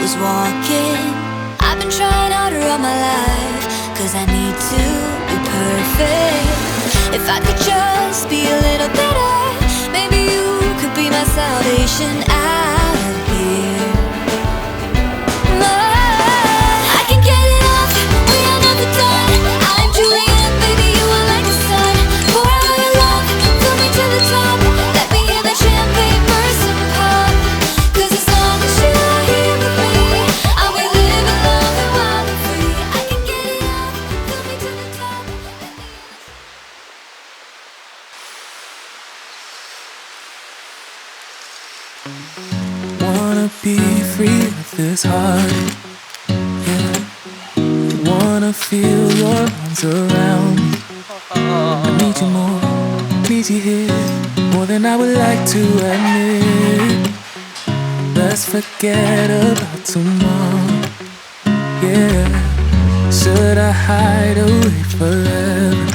was walking. I've been trying harder all my life, 'cause I need to be perfect. If I could just be a little better, maybe you could be my salvation out of here. I can get it off, we are never done. I'm Juliet, baby, you are like the sun. Pour out your love, fill me to the top. Let me hear the champagne burst and pop. 'Cause as long as you are here with me, I'll be living, loving wild and free. I can get it off, fill me to the top. Wanna be free of this heart, yeah. Wanna feel your arms around me. I need you more, need you here, more than I would like to admit. Let's forget about tomorrow, yeah. Should I hide away forever?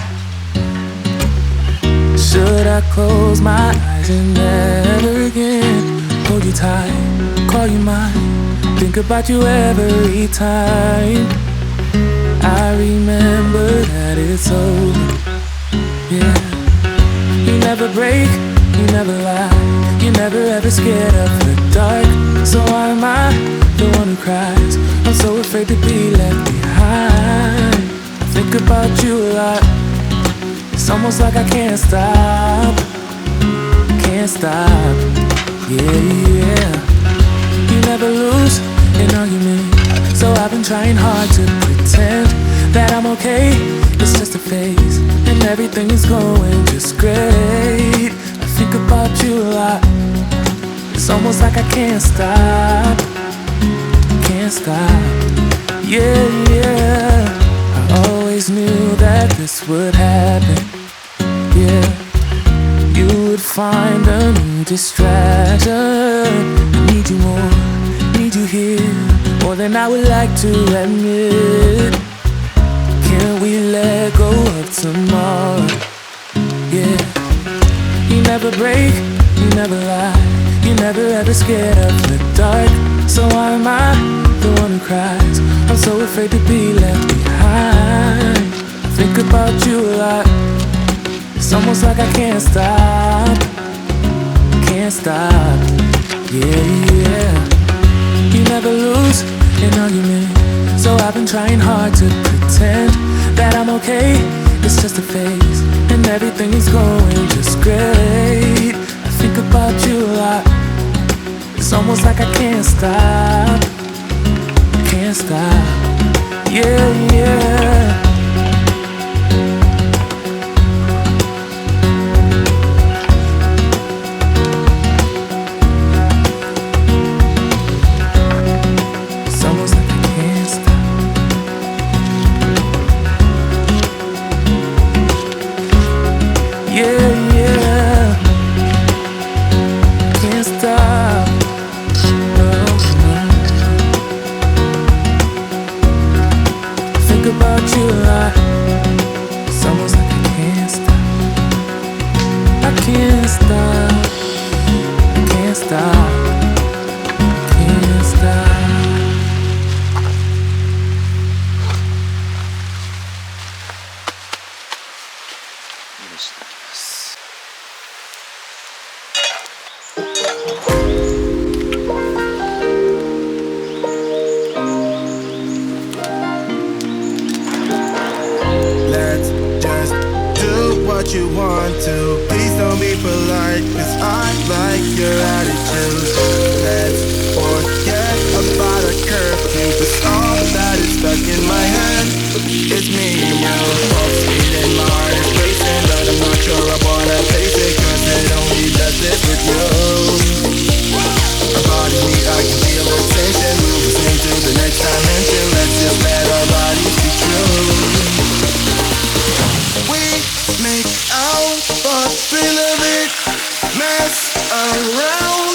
Should I close my eyes and never again hold you tight, call you mine, think about you every time? I remember that it's over, yeah. You never break, you never lie, you never ever scared of the dark. So why am I the one who cries? I'm so afraid to be left behind. I think about you a lot, it's almost like I can't stop, can't stop. Yeah, yeah. You never lose an argument, so I've been trying hard to pretend that I'm okay. It's just a phase, and everything is going just great. I think about you a lot, it's almost like I can't stop, can't stop. Yeah, yeah. I always knew that this would happen, yeah. You would find a new distraction. I need you more, need you here, more than I would like to admit. Can we let go of tomorrow? Yeah. You never break, you never lie, you never ever scared of the dark. So why am I the one who cries? I'm so afraid to be left behind. I think about you a lot, it's almost like I can't stop, can't stop. Yeah, yeah. You never lose an argument, so I've been trying hard to pretend that I'm okay. It's just a phase, and everything is going just great. I think about you a lot, it's almost like I can't stop, can't stop. Yeah, yeah. You want to, please don't be polite, 'cause I like your attitude. Let's forget about a curfew, 'cause all that is stuck in my head is me and you. Both speeding, my heart is racing, but I'm not sure I wanna face it, 'cause it only does this with you. Our bodies meet, I can feel the tension, move us into the next dimension. Let's just let our bodies be true. We make out for the thrill of it, mess around.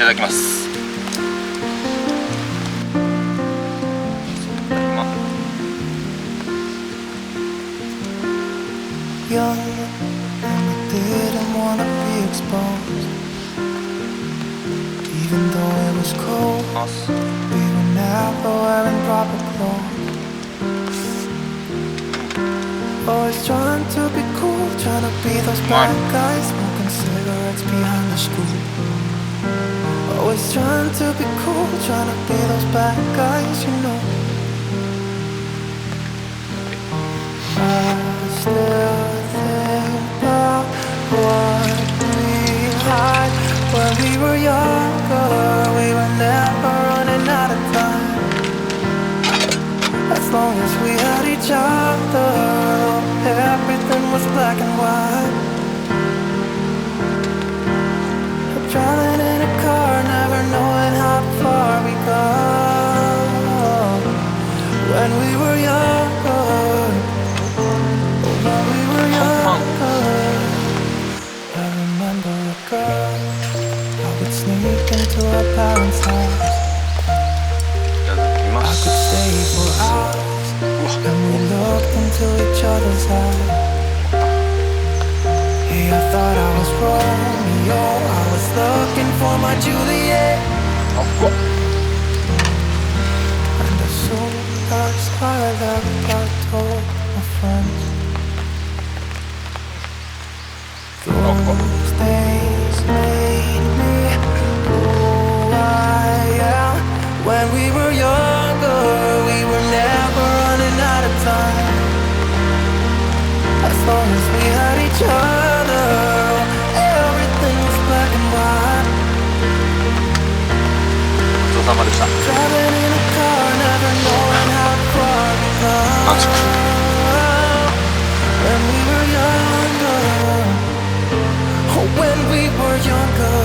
ただきます。Young, and we didn't wanna be exposed. Even though it was cold, we were never wearing proper clothes. Always trying to be cool, trying to be those bad guys, smoking cigarettes behind the school. Always trying to be cool, trying to be those bad guys, you know. I still think about what we had when we were younger. We were never running out of time. As long as we had each other, everything was black and white. Driving in a car, never knowing how far we go. When we were younger, when we were younger, I remember a girl. I would sneak into her parents' house. I could stay for hours, and we looked into each other's eyes. Yeah, I thought I was Romeo, I was looking for my Juliet. And as soon as I left, I told my friends. Those days made me who I am. When we were younger, we were never running out of time. As long as we had each other, everything was black and white. ごちそうさまでした。 Driving in a car, never knowing how far we go. When we were younger, oh, when we were younger.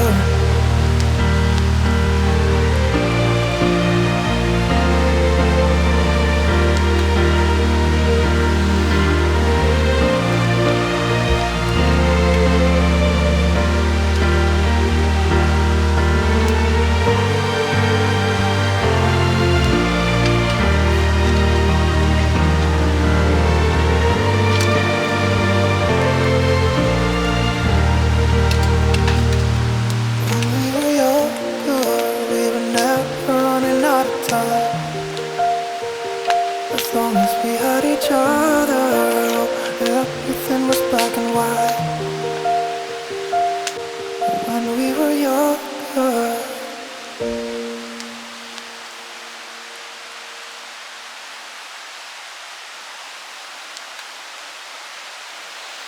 As long as we had each other, everything was black and white. When we were